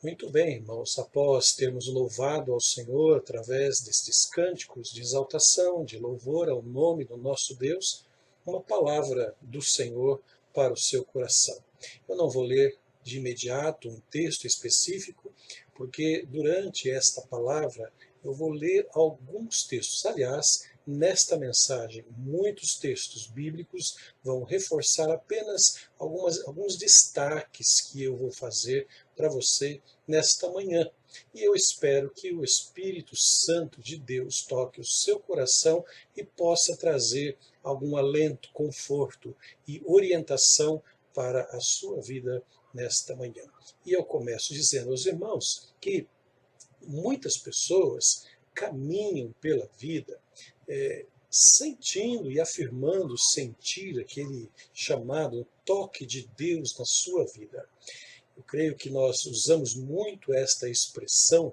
Muito bem, irmãos, após termos louvado ao Senhor através destes cânticos de exaltação, de louvor ao nome do nosso Deus, uma palavra do Senhor para o seu coração. Eu não vou ler de imediato um texto específico, porque durante esta palavra eu vou ler alguns textos. Aliás, nesta mensagem, muitos textos bíblicos vão reforçar apenas alguns destaques que eu vou fazer para você nesta manhã. E eu espero que o Espírito Santo de Deus toque o seu coração e possa trazer algum alento, conforto e orientação para a sua vida nesta manhã. E eu começo dizendo aos irmãos que muitas pessoas caminham pela vida sentindo e afirmando sentir aquele chamado toque de Deus na sua vida. Eu creio que nós usamos muito esta expressão,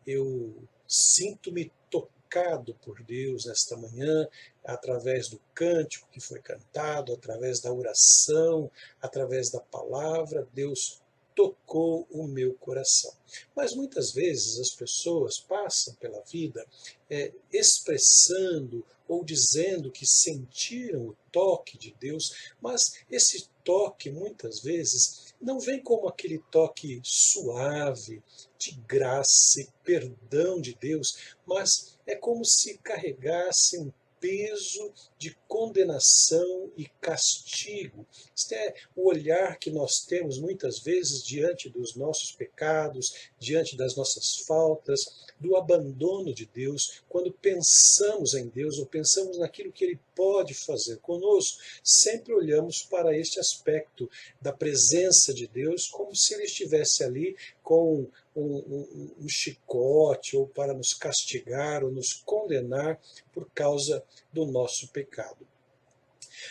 eu sinto-me tocado por Deus nesta manhã, através do cântico que foi cantado, através da oração, através da palavra, Deus tocou o meu coração. Mas muitas vezes as pessoas passam pela vida expressando ou dizendo que sentiram o toque de Deus, mas esse toque muitas vezes não vem como aquele toque suave, de graça e perdão de Deus, mas é como se carregasse um peso de condenação e castigo. Este é o olhar que nós temos muitas vezes diante dos nossos pecados, diante das nossas faltas, do abandono de Deus, quando pensamos em Deus ou pensamos naquilo que Ele pode fazer conosco, sempre olhamos para este aspecto da presença de Deus como se Ele estivesse ali com um chicote ou para nos castigar ou nos condenar por causa do nosso pecado.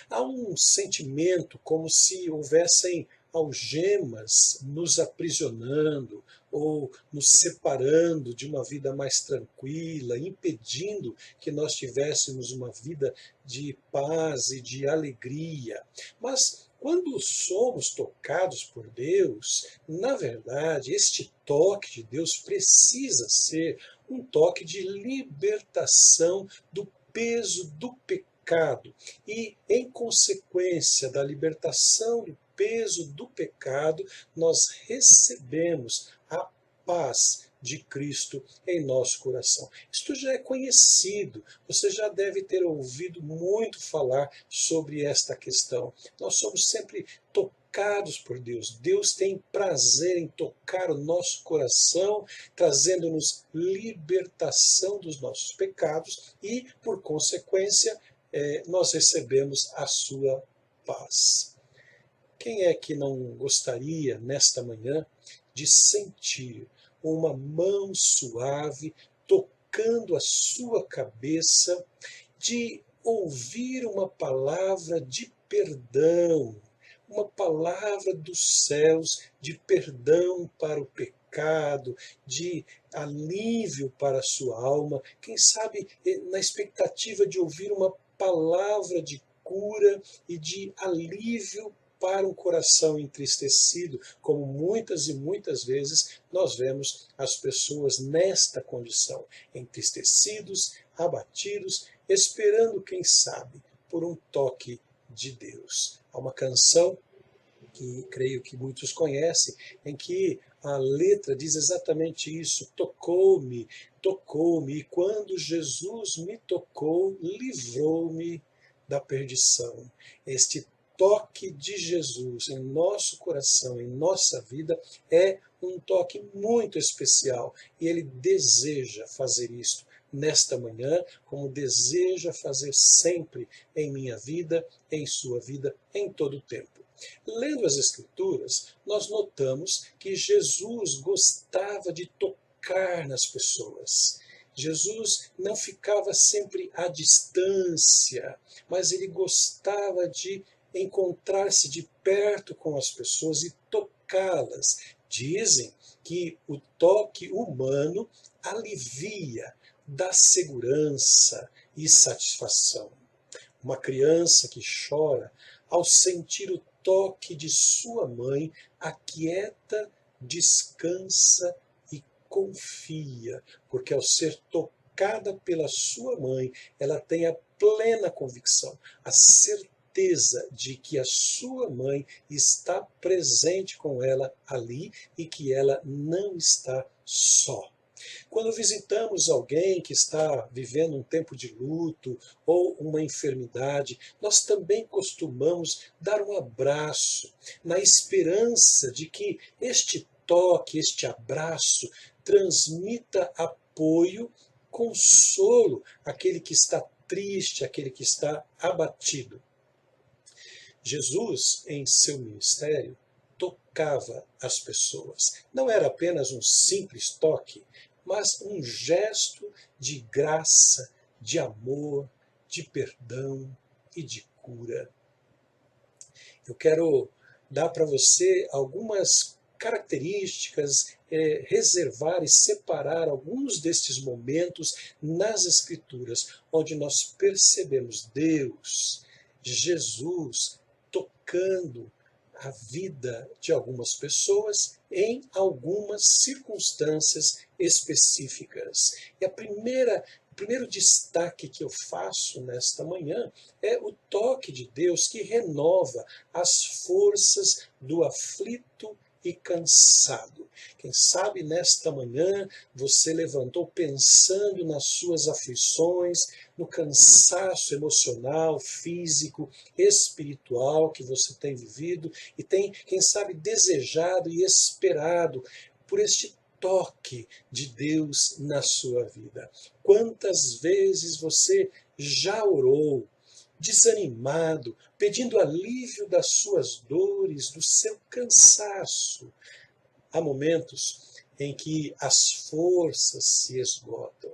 Há um sentimento como se houvessem algemas nos aprisionando ou nos separando de uma vida mais tranquila, impedindo que nós tivéssemos uma vida de paz e de alegria. Mas quando somos tocados por Deus, na verdade, este toque de Deus precisa ser um toque de libertação do peso do pecado. E, em consequência da libertação do peso do pecado, nós recebemos a paz de Cristo em nosso coração. Isto já é conhecido, você já deve ter ouvido muito falar sobre esta questão. Nós somos sempre tocados por Deus. Deus tem prazer em tocar o nosso coração, trazendo-nos libertação dos nossos pecados e, por consequência, nós recebemos a sua paz. Quem é que não gostaria, nesta manhã, de sentir uma mão suave tocando a sua cabeça, de ouvir uma palavra de perdão, uma palavra dos céus de perdão para o pecado, de alívio para a sua alma, quem sabe na expectativa de ouvir uma palavra de cura e de alívio para um coração entristecido, como muitas e muitas vezes nós vemos as pessoas nesta condição, entristecidos, abatidos, esperando, quem sabe, por um toque de Deus. Há uma canção que creio que muitos conhecem, em que a letra diz exatamente isso: tocou-me, tocou-me, e quando Jesus me tocou, livrou-me da perdição. Este toque de Jesus em nosso coração, em nossa vida, é um toque muito especial e Ele deseja fazer isto nesta manhã, como deseja fazer sempre em minha vida, em sua vida, em todo o tempo. Lendo as Escrituras, nós notamos que Jesus gostava de tocar nas pessoas. Jesus não ficava sempre à distância, mas ele gostava de encontrar-se de perto com as pessoas e tocá-las. Dizem que o toque humano alivia, dá segurança e satisfação. Uma criança que chora, ao sentir o toque de sua mãe, aquieta descansa e confia, porque ao ser tocada pela sua mãe, ela tem a plena convicção, a certeza de que a sua mãe está presente com ela ali e que ela não está só. Quando visitamos alguém que está vivendo um tempo de luto ou uma enfermidade, nós também costumamos dar um abraço, na esperança de que este toque, este abraço, transmita apoio, consolo àquele que está triste, àquele que está abatido. Jesus, em seu ministério, tocava as pessoas. Não era apenas um simples toque, mas um gesto de graça, de amor, de perdão e de cura. Eu quero dar para você algumas características, reservar e separar alguns destes momentos nas Escrituras, onde nós percebemos Deus, Jesus, tocando a vida de algumas pessoas em algumas circunstâncias específicas. E o primeiro destaque que eu faço nesta manhã é o toque de Deus que renova as forças do aflito e cansado. Quem sabe nesta manhã você levantou pensando nas suas aflições, no cansaço emocional, físico, espiritual que você tem vivido e tem, quem sabe, desejado e esperado por este toque de Deus na sua vida. Quantas vezes você já orou, desanimado, pedindo alívio das suas dores, do seu cansaço? Há momentos em que as forças se esgotam.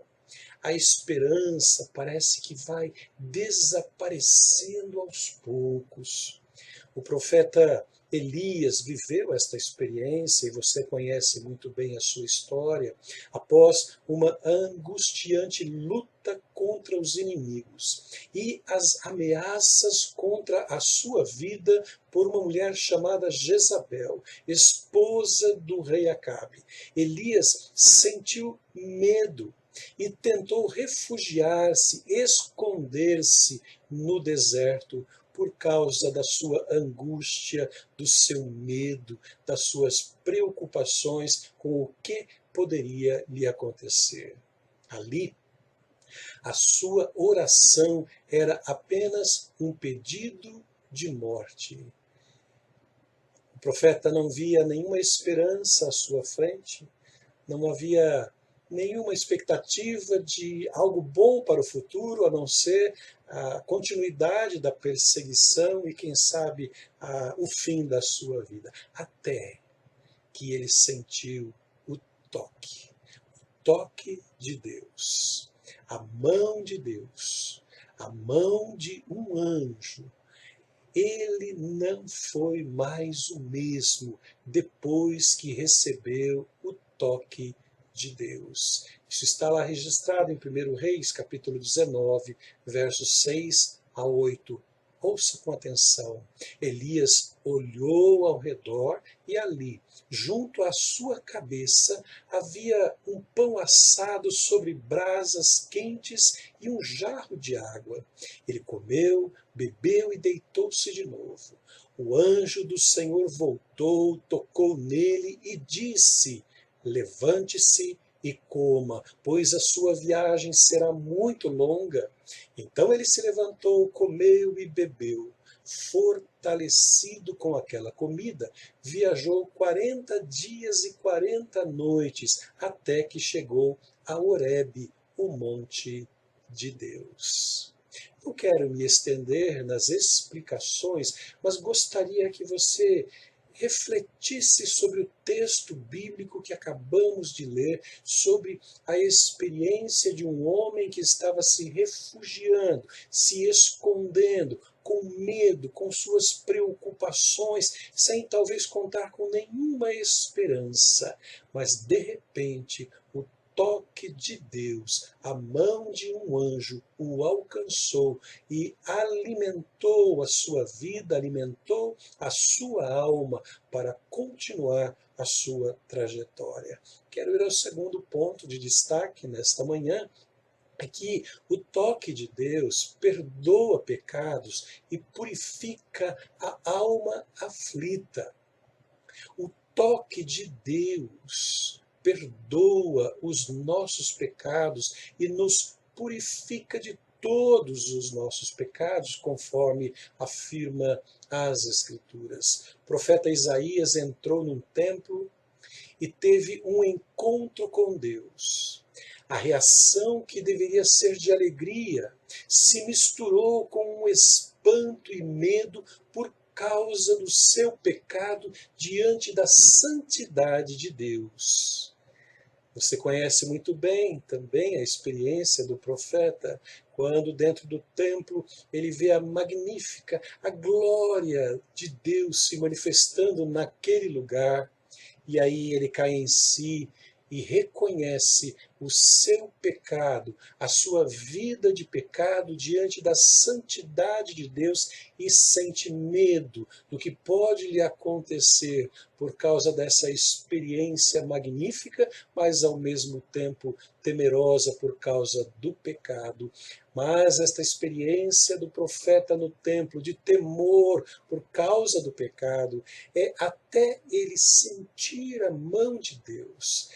A esperança parece que vai desaparecendo aos poucos. O profeta Elias viveu esta experiência, e você conhece muito bem a sua história, após uma angustiante luta contra os inimigos e as ameaças contra a sua vida por uma mulher chamada Jezabel, esposa do rei Acabe. Elias sentiu medo e tentou refugiar-se, esconder-se no deserto por causa da sua angústia, do seu medo, das suas preocupações com o que poderia lhe acontecer. Ali, a sua oração era apenas um pedido de morte. O profeta não via nenhuma esperança à sua frente, não havia nenhuma expectativa de algo bom para o futuro, a não ser a continuidade da perseguição e, quem sabe, o fim da sua vida. Até que ele sentiu o toque de Deus, a mão de Deus, a mão de um anjo. Ele não foi mais o mesmo depois que recebeu o toque de Deus. Isso está lá registrado em 1 Reis, capítulo 19, versos 6 a 8. Ouça com atenção. Elias olhou ao redor e ali, junto à sua cabeça, havia um pão assado sobre brasas quentes e um jarro de água. Ele comeu, bebeu e deitou-se de novo. O anjo do Senhor voltou, tocou nele e disse: levante-se e coma, pois a sua viagem será muito longa. Então ele se levantou, comeu e bebeu. Fortalecido com aquela comida, viajou 40 dias e 40 noites, até que chegou a Horebe, o monte de Deus. Não quero me estender nas explicações, mas gostaria que você refletisse sobre o texto bíblico que acabamos de ler, sobre a experiência de um homem que estava se refugiando, se escondendo, com medo, com suas preocupações, sem talvez contar com nenhuma esperança. Mas, de repente, o toque de Deus, a mão de um anjo o alcançou e alimentou a sua vida, alimentou a sua alma para continuar a sua trajetória. Quero ir ao segundo ponto de destaque nesta manhã, é que o toque de Deus perdoa pecados e purifica a alma aflita. O toque de Deus perdoa os nossos pecados e nos purifica de todos os nossos pecados, conforme afirma as Escrituras. O profeta Isaías entrou num templo e teve um encontro com Deus. A reação, que deveria ser de alegria, se misturou com um espanto e medo por causa do seu pecado diante da santidade de Deus. Você conhece muito bem também a experiência do profeta, quando dentro do templo ele vê a magnífica, a glória de Deus se manifestando naquele lugar. E aí ele cai em si e reconhece o seu pecado, a sua vida de pecado diante da santidade de Deus e sente medo do que pode lhe acontecer por causa dessa experiência magnífica, mas ao mesmo tempo temerosa por causa do pecado. Mas esta experiência do profeta no templo, de temor por causa do pecado, é até ele sentir a mão de Deus,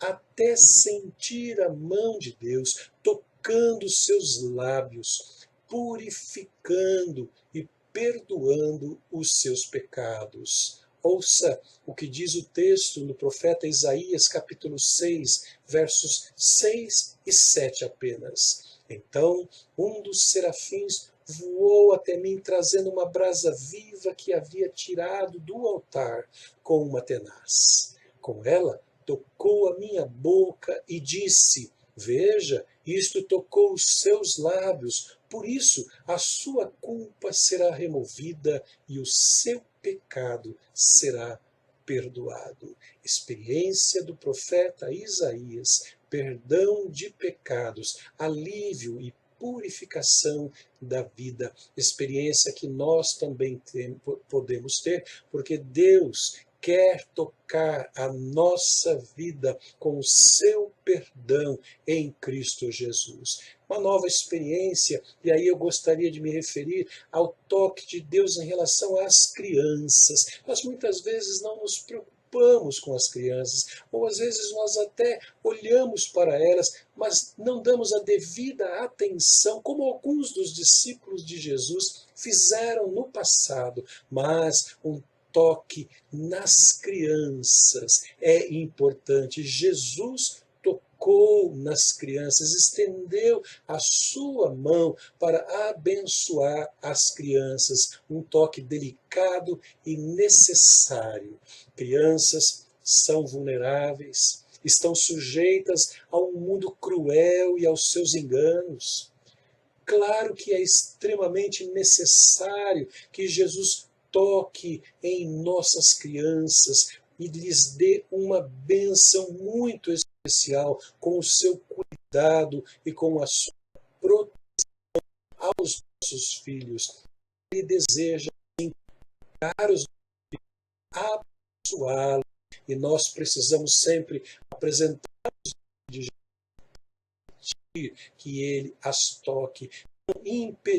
até sentir a mão de Deus tocando seus lábios, purificando e perdoando os seus pecados. Ouça o que diz o texto no profeta Isaías, capítulo 6, versos 6 e 7 apenas. Então, um dos serafins voou até mim, trazendo uma brasa viva que havia tirado do altar com uma tenaz. Com ela, tocou a minha boca e disse: Veja, isto tocou os seus lábios, por isso a sua culpa será removida e o seu pecado será perdoado. Experiência do profeta Isaías, perdão de pecados, alívio e purificação da vida, experiência que nós também podemos ter, porque Deus quer tocar a nossa vida com o seu perdão em Cristo Jesus. Uma nova experiência, e aí eu gostaria de me referir ao toque de Deus em relação às crianças. Nós muitas vezes não nos preocupamos com as crianças, ou às vezes nós até olhamos para elas, mas não damos a devida atenção, como alguns dos discípulos de Jesus fizeram no passado. Mas um toque nas crianças é importante. Jesus tocou nas crianças, estendeu a sua mão para abençoar as crianças. Um toque delicado e necessário. Crianças são vulneráveis, estão sujeitas a um mundo cruel e aos seus enganos. Claro que é extremamente necessário que Jesus toque em nossas crianças e lhes dê uma bênção muito especial com o seu cuidado e com a sua proteção aos nossos filhos. Ele deseja encarar os abençoá-los, e nós precisamos sempre apresentar de que ele as toque, não impedir.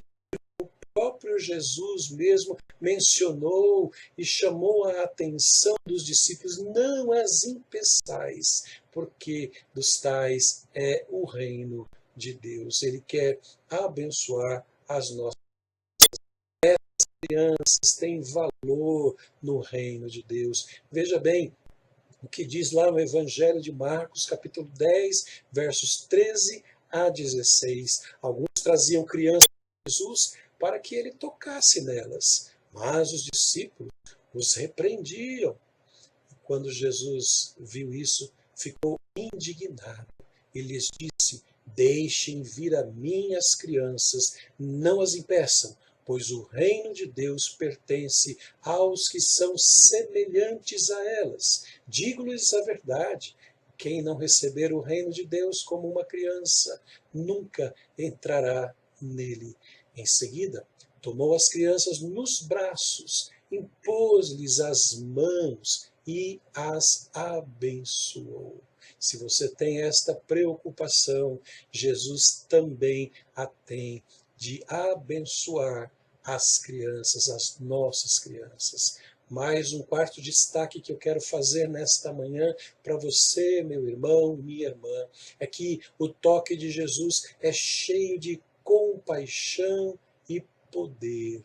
O próprio Jesus mesmo mencionou e chamou a atenção dos discípulos: não as impeçais, porque dos tais é o reino de Deus. Ele quer abençoar as nossas crianças, têm valor no reino de Deus. Veja bem o que diz lá no Evangelho de Marcos, capítulo 10, versos 13 a 16. Alguns traziam crianças a Jesus para que ele tocasse nelas, mas os discípulos os repreendiam. Quando Jesus viu isso, ficou indignado e lhes disse: Deixem vir a mim as crianças, não as impeçam, pois o reino de Deus pertence aos que são semelhantes a elas. Digo-lhes a verdade: quem não receber o reino de Deus como uma criança, nunca entrará nele. Em seguida, tomou as crianças nos braços, impôs-lhes as mãos e as abençoou. Se você tem esta preocupação, Jesus também a tem de abençoar as crianças, as nossas crianças. Mais um quarto destaque que eu quero fazer nesta manhã para você, meu irmão, minha irmã, é que o toque de Jesus é cheio de compaixão e poder.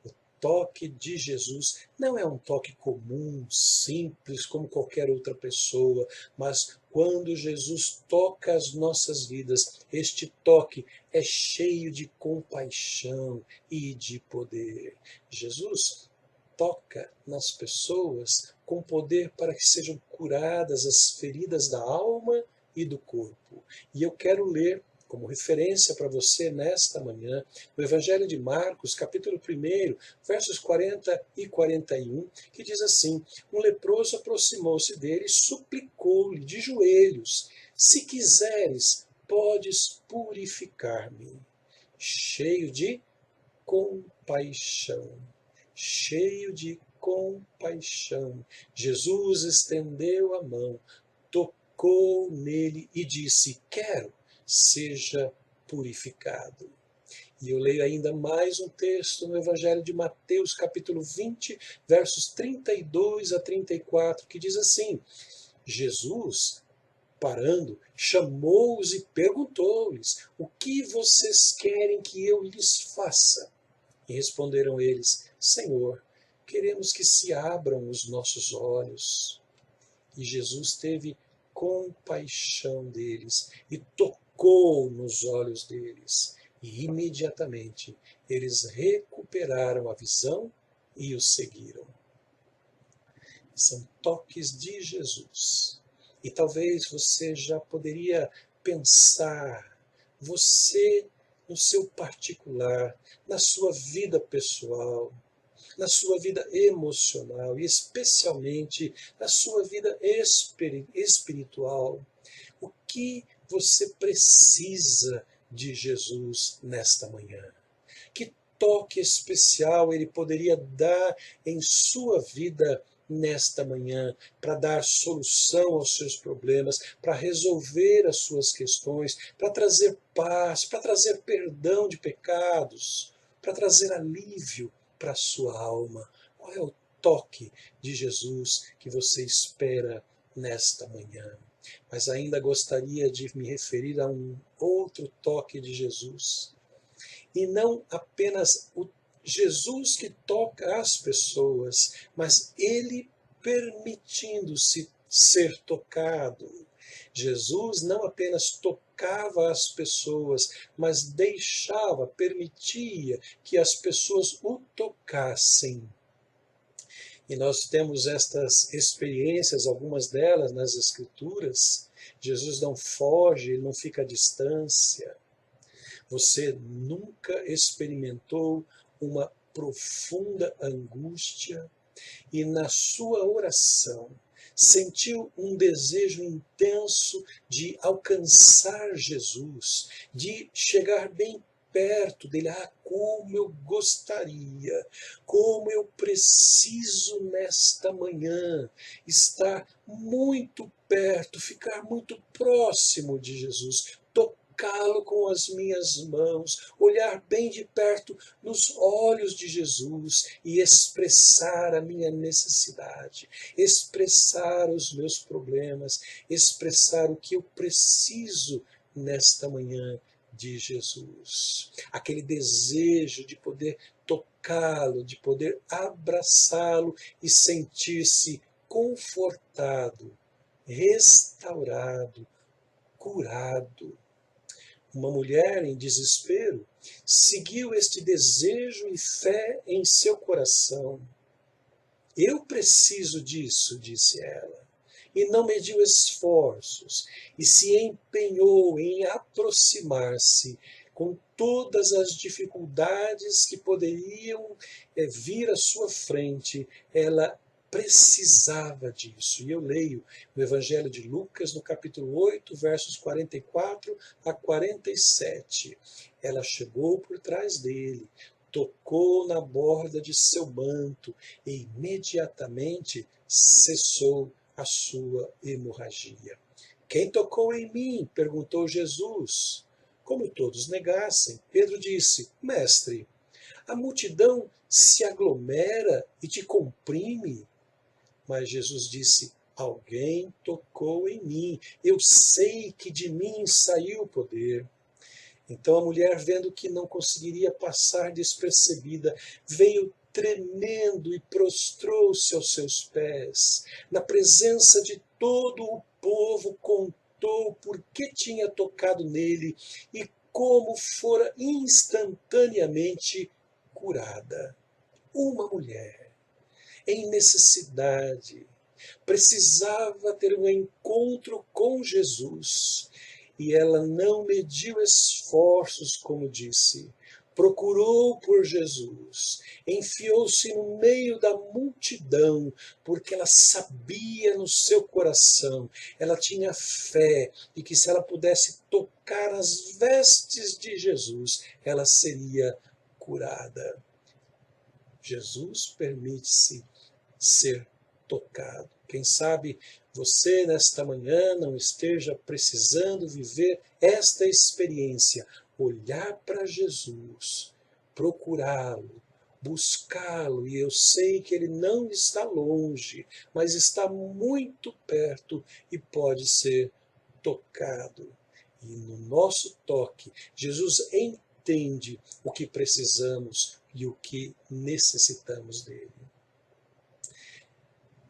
O toque de Jesus não é um toque comum, simples, como qualquer outra pessoa, mas quando Jesus toca as nossas vidas, este toque é cheio de compaixão e de poder. Jesus toca nas pessoas com poder para que sejam curadas as feridas da alma e do corpo. E eu quero ler como referência para você nesta manhã, o Evangelho de Marcos, capítulo 1, versos 40 e 41, que diz assim: um leproso aproximou-se dele e suplicou-lhe de joelhos: se quiseres, podes purificar-me. Cheio de compaixão. Cheio de compaixão, Jesus estendeu a mão, tocou nele e disse: quero, seja purificado. E eu leio ainda mais um texto no Evangelho de Mateus, capítulo 20, versos 32 a 34, que diz assim: Jesus, parando, chamou-os e perguntou-lhes: o que vocês querem que eu lhes faça? E responderam eles: Senhor, queremos que se abram os nossos olhos. E Jesus teve compaixão deles e tocou nos olhos deles. E imediatamente eles recuperaram a visão e o seguiram. São toques de Jesus. E talvez você já poderia pensar, você no seu particular, na sua vida pessoal, na sua vida emocional e especialmente na sua vida espiritual. O que você precisa de Jesus nesta manhã? Que toque especial ele poderia dar em sua vida nesta manhã, para dar solução aos seus problemas, para resolver as suas questões, para trazer paz, para trazer perdão de pecados, para trazer alívio para a sua alma? Qual é o toque de Jesus que você espera nesta manhã? Mas ainda gostaria de me referir a um outro toque de Jesus. E não apenas o Jesus que toca as pessoas, mas ele permitindo-se ser tocado. Jesus não apenas tocava as pessoas, mas deixava, permitia que as pessoas o tocassem. E nós temos estas experiências, algumas delas nas Escrituras. Jesus não foge, ele não fica à distância. Você nunca experimentou uma profunda angústia e na sua oração sentiu um desejo intenso de alcançar Jesus, de chegar bem perto dele? Ah, como eu gostaria, como eu preciso nesta manhã estar muito perto, ficar muito próximo de Jesus, tocá-lo com as minhas mãos, olhar bem de perto nos olhos de Jesus e expressar a minha necessidade, expressar os meus problemas, expressar o que eu preciso nesta manhã de Jesus. Aquele desejo de poder tocá-lo, de poder abraçá-lo e sentir-se confortado, restaurado, curado. Uma mulher em desespero seguiu este desejo e fé em seu coração. Eu preciso disso, disse ela, e não mediu esforços, e se empenhou em aproximar-se com todas as dificuldades que poderiam vir à sua frente. Ela precisava disso. E eu leio o Evangelho de Lucas, no capítulo 8, versos 44 a 47. Ela chegou por trás dele, tocou na borda de seu manto e imediatamente cessou a sua hemorragia. Quem tocou em mim? Perguntou Jesus. Como todos negassem, Pedro disse: Mestre, a multidão se aglomera e te comprime. Mas Jesus disse: Alguém tocou em mim. Eu sei que de mim saiu o poder. Então a mulher, vendo que não conseguiria passar despercebida, veio tremendo e prostrou-se aos seus pés. Na presença de todo o povo, contou por que tinha tocado nele e como fora instantaneamente curada. Uma mulher em necessidade precisava ter um encontro com Jesus. E ela não mediu esforços, como disse. Procurou por Jesus, enfiou-se no meio da multidão, porque ela sabia no seu coração, ela tinha fé, e que se ela pudesse tocar as vestes de Jesus, ela seria curada. Jesus permite-se ser tocado. Quem sabe você nesta manhã não esteja precisando viver esta experiência, olhar para Jesus, procurá-lo, buscá-lo, e eu sei que ele não está longe, mas está muito perto e pode ser tocado. E no nosso toque, Jesus entende o que precisamos e o que necessitamos dele.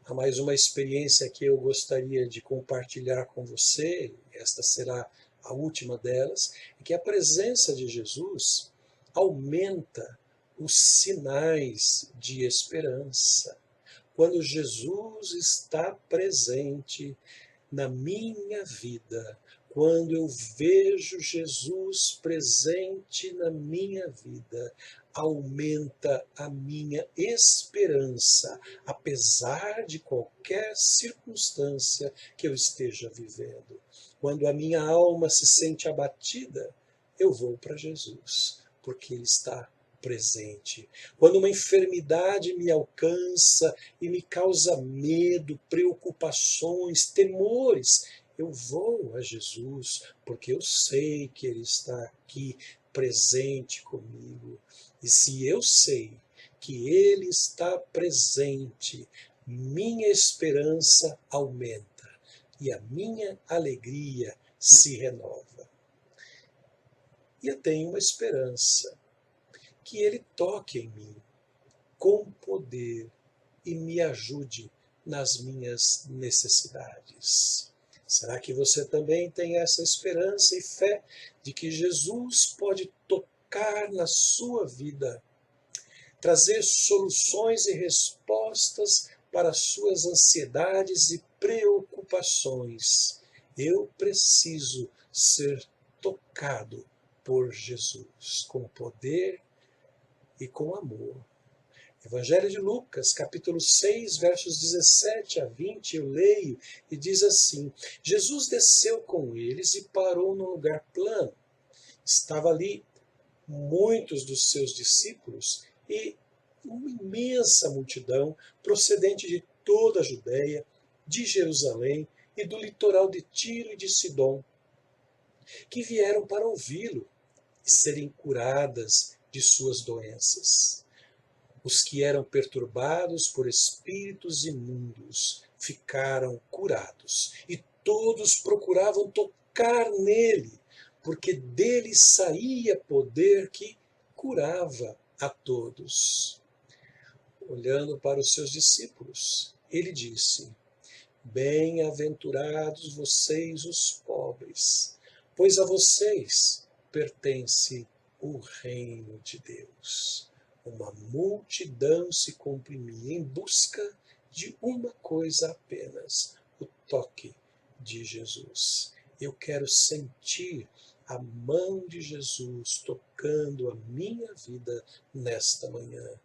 Há mais uma experiência que eu gostaria de compartilhar com você, esta será a última delas, é que a presença de Jesus aumenta os sinais de esperança. Quando Jesus está presente na minha vida, quando eu vejo Jesus presente na minha vida, aumenta a minha esperança, apesar de qualquer circunstância que eu esteja vivendo. Quando a minha alma se sente abatida, eu vou para Jesus, porque Ele está presente. Quando uma enfermidade me alcança e me causa medo, preocupações, temores, eu vou a Jesus, porque eu sei que Ele está aqui presente comigo. E se eu sei que Ele está presente, minha esperança aumenta e a minha alegria se renova. E eu tenho uma esperança, que Ele toque em mim com poder e me ajude nas minhas necessidades. Será que você também tem essa esperança e fé de que Jesus pode tocar na sua vida, trazer soluções e respostas para as suas ansiedades e preocupações? Eu preciso ser tocado por Jesus com poder e com amor. Evangelho de Lucas, capítulo 6, versos 17 a 20, eu leio e diz assim: Jesus desceu com eles e parou num lugar plano. Estava ali muitos dos seus discípulos e uma imensa multidão procedente de toda a Judéia, de Jerusalém e do litoral de Tiro e de Sidom, que vieram para ouvi-lo e serem curadas de suas doenças. Os que eram perturbados por espíritos imundos ficaram curados, e todos procuravam tocar nele, porque dele saía poder que curava a todos. Olhando para os seus discípulos, ele disse: Bem-aventurados vocês os pobres, pois a vocês pertence o reino de Deus. Uma multidão se comprimia em busca de uma coisa apenas: o toque de Jesus. Eu quero sentir a mão de Jesus tocando a minha vida nesta manhã.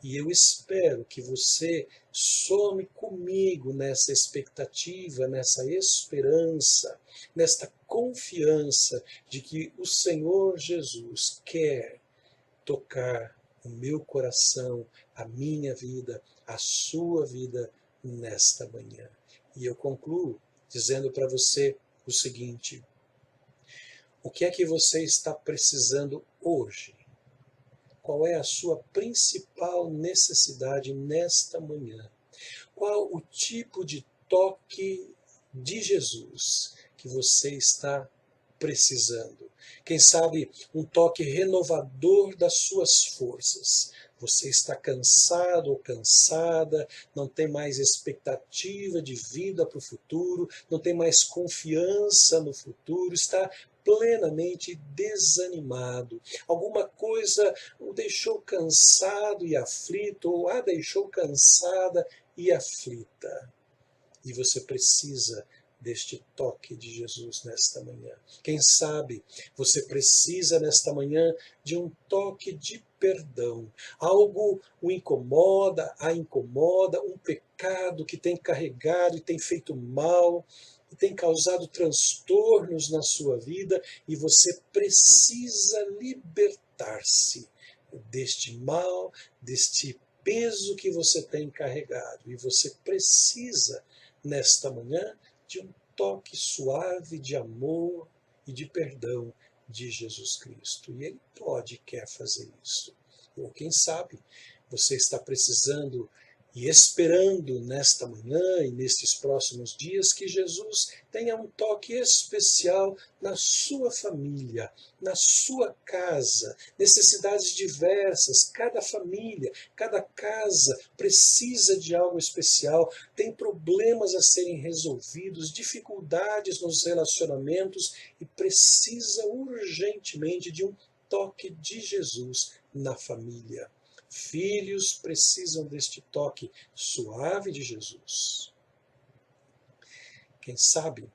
E eu espero que você some comigo nessa expectativa, nessa esperança, nesta confiança de que o Senhor Jesus quer tocar o meu coração, a minha vida, a sua vida nesta manhã. E eu concluo dizendo para você o seguinte: o que é que você está precisando hoje? Qual é a sua principal necessidade nesta manhã? Qual o tipo de toque de Jesus que você está precisando? Quem sabe um toque renovador das suas forças. Você está cansado ou cansada, não tem mais expectativa de vida para o futuro, não tem mais confiança no futuro, está plenamente desanimado. Alguma coisa o deixou cansado e aflito, ou a deixou cansada e aflita. E você precisa deste toque de Jesus nesta manhã. Quem sabe você precisa nesta manhã de um toque de perdão. Algo o incomoda, a incomoda, um pecado que tem carregado e tem feito mal, que tem causado transtornos na sua vida, e você precisa libertar-se deste mal, deste peso que você tem carregado. E você precisa, nesta manhã, de um toque suave de amor e de perdão de Jesus Cristo. E Ele pode e quer fazer isso. Ou quem sabe você está precisando e esperando nesta manhã e nestes próximos dias que Jesus tenha um toque especial na sua família, na sua casa, necessidades diversas, cada família, cada casa precisa de algo especial, tem problemas a serem resolvidos, dificuldades nos relacionamentos e precisa urgentemente de um toque de Jesus na família. Filhos precisam deste toque suave de Jesus. Quem sabe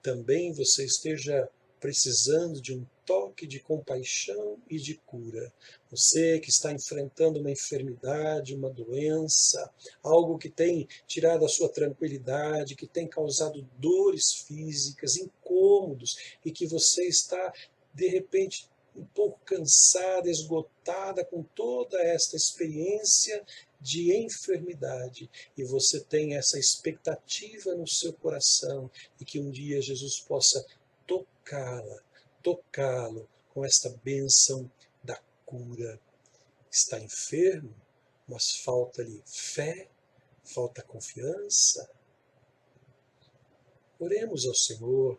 também você esteja precisando de um toque de compaixão e de cura. Você que está enfrentando uma enfermidade, uma doença, algo que tem tirado a sua tranquilidade, que tem causado dores físicas, incômodos, e que você está, de repente, um pouco cansada, esgotada com toda esta experiência de enfermidade, e você tem essa expectativa no seu coração e que um dia Jesus possa tocá-lo com esta bênção da cura. Está enfermo, mas falta-lhe fé, falta confiança. Oremos ao Senhor,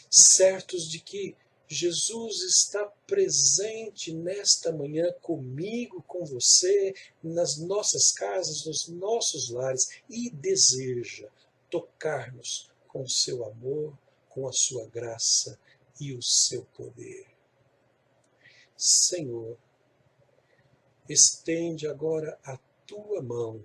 certos de que Jesus está presente nesta manhã comigo, com você, nas nossas casas, nos nossos lares, e deseja tocar-nos com o seu amor, com a sua graça e o seu poder. Senhor, estende agora a tua mão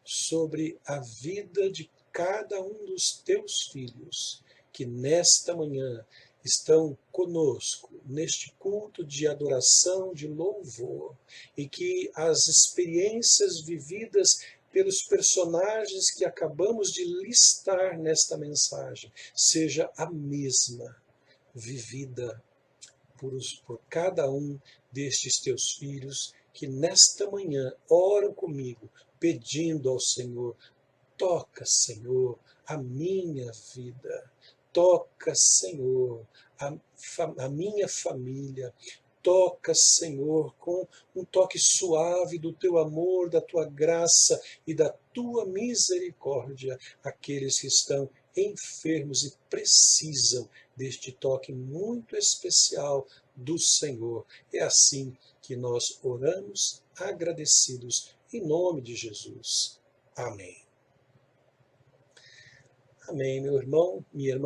sobre a vida de cada um dos teus filhos que nesta manhã estão conosco neste culto de adoração, de louvor, e que as experiências vividas pelos personagens que acabamos de listar nesta mensagem seja a mesma vivida por cada um destes teus filhos que nesta manhã oram comigo, pedindo ao Senhor: toca, Senhor, a minha vida. Toca, Senhor, a minha família. Toca, Senhor, com um toque suave do teu amor, da tua graça e da tua misericórdia, aqueles que estão enfermos e precisam deste toque muito especial do Senhor. É assim que nós oramos, agradecidos, em nome de Jesus. Amém. Amém, meu irmão, minha irmã.